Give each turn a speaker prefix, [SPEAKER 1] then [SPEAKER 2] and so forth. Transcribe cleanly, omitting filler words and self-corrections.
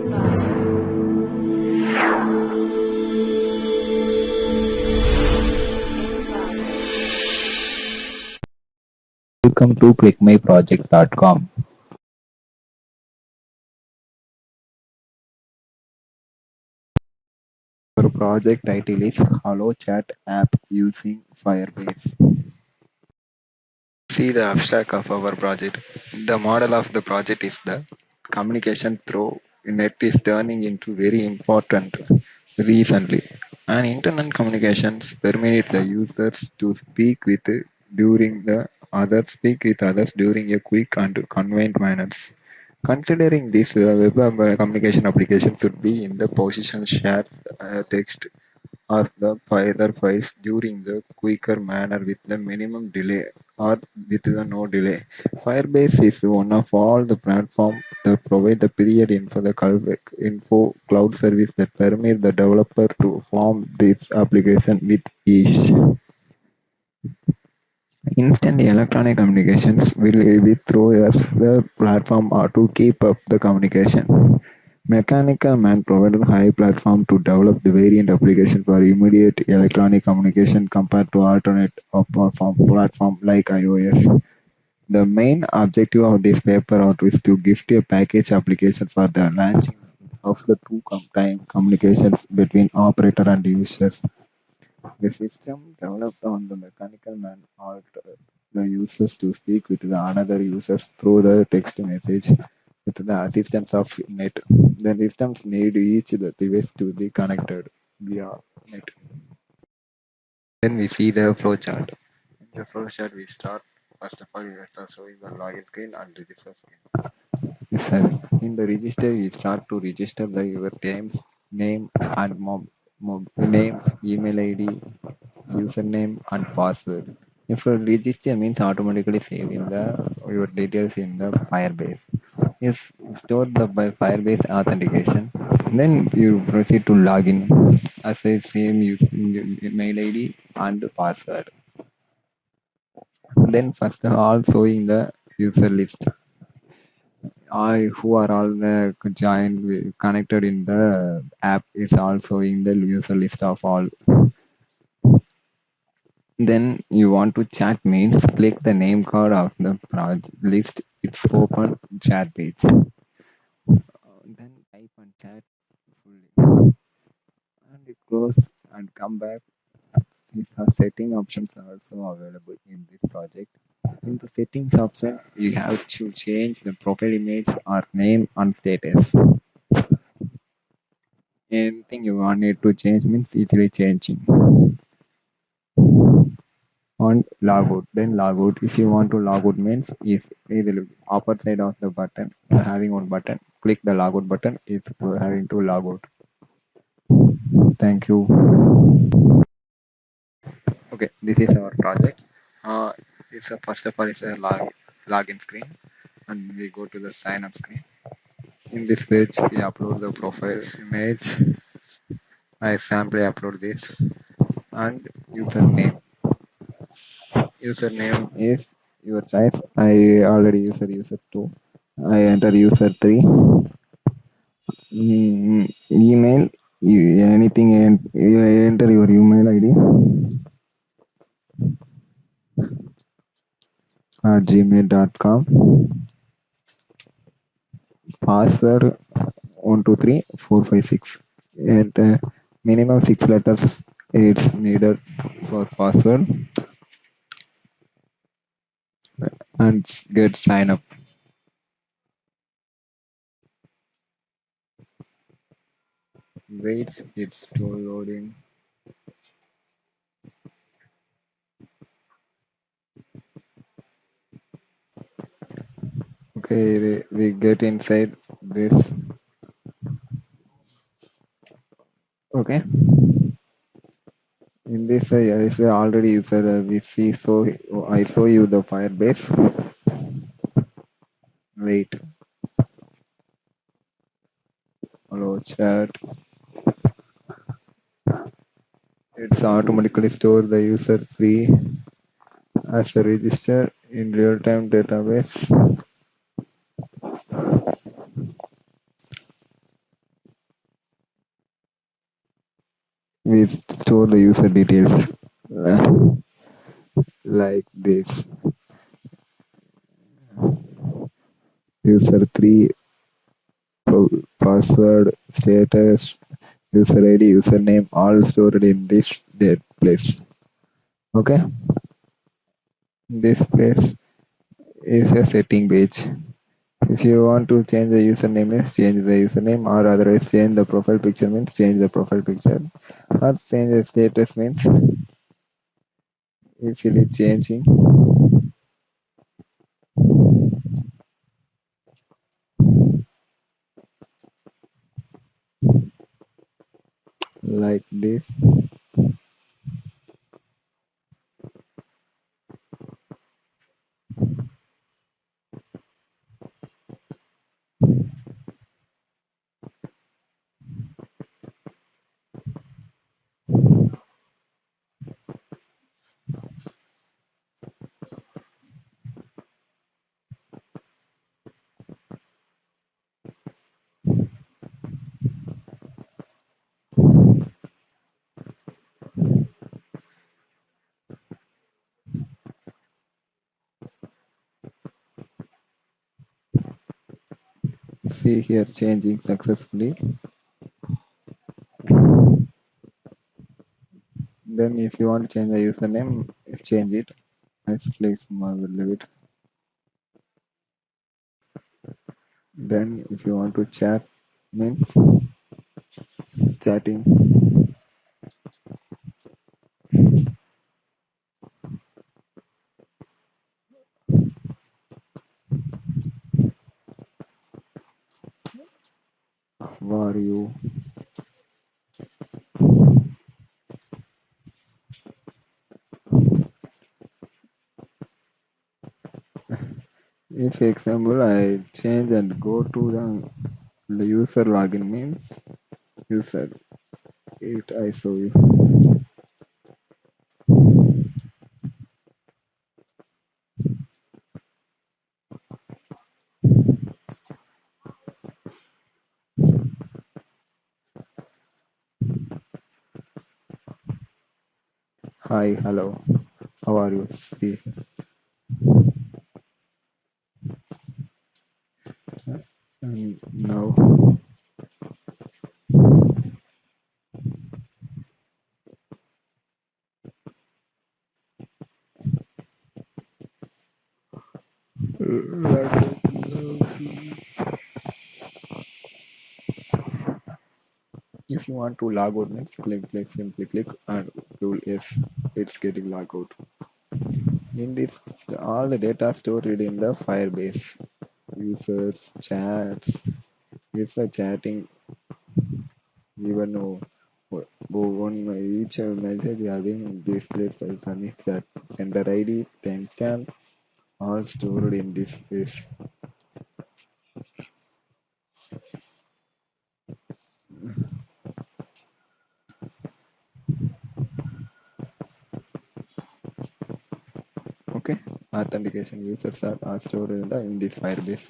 [SPEAKER 1] Welcome to ClickMyProject.com. Our project title is Hello Chat app using Firebase. See the abstract of our project. The model of the project is the communication through net is turning into very important recently. And internet communications permit the users to speak with others during a quick and convenient manners. Considering this, web communication application should be in the position shares text as the further files during the quicker manner with the minimum delay or with the no delay. Firebase is one of all the platforms that provide the period info cloud service that permit the developer to form this application with ease. Instant electronic communications will be through as the platform or to keep up the communication. Mechanical Man provided high platform to develop the variant application for immediate electronic communication compared to alternate or platform like iOS. The main objective of this paper out is to gift a package application for the launching of the two time communications between operator and users. The system developed on the mechanical man altered the users to speak with the another users through the text message with the assistance of net. The systems need each the device to be connected via net. Then we see the flowchart. In the flowchart, we start first of all we are showing the login screen and register screen. Yes, sir. In the register, we start to register your name and name, email ID, username and password. If a register means automatically saving the your details in the Firebase. If stored the by Firebase authentication, then you proceed to login as a same mail ID and password. Then first of all showing the user list. Who are all the connected in the app is also in the user list of all. Then you want to chat means click the name card of the project list. It's open chat page. Then type and chat fully. And you close and come back. See, setting options are also available in this project. In the settings option, you have to change the profile image or name and status. Anything you want it to change means easily changing. On logout, then logout. If you want to logout means is either upper side of the button having one button. Click the logout button is having to logout. Thank you. Okay, this is our project. It's a first of all it's a login screen, and we go to the sign up screen. In this page, we upload the profile image. I simply upload this and username. Username is your choice. I already user 2. I enter user 3. Email anything and you enter your email ID at gmail.com. Password 123456 and minimum 6 letters it's needed for password and get sign up. Wait, it's still loading. Okay, we get inside this. Okay, in this I say already user we see, so I show you the Firebase. Wait, hello chat. It's automatically store the user 3 as a register in real-time database. we store the user details like this: user 3, password, status, user ID, username, all stored in this date place. Okay, this place is a setting page. If you want to change the username, means change the username, or otherwise change the profile picture, means change the profile picture, or change the status, means easily changing like this. See here, changing successfully. Then if you want to change the username, change it. Let's click leave it. Then if you want to chat, means chatting. How are you? If example I change and go to the user login, means user, it I show you. Hi, hello, how are you? See, and now if you want to log out, means simply click and you yes, it's getting log out. In this, all the data stored in the Firebase. Users, chats, user chatting, even though one each message having this place is that sender ID, timestamp, all stored in this place. Okay, authentication users are stored in this Firebase.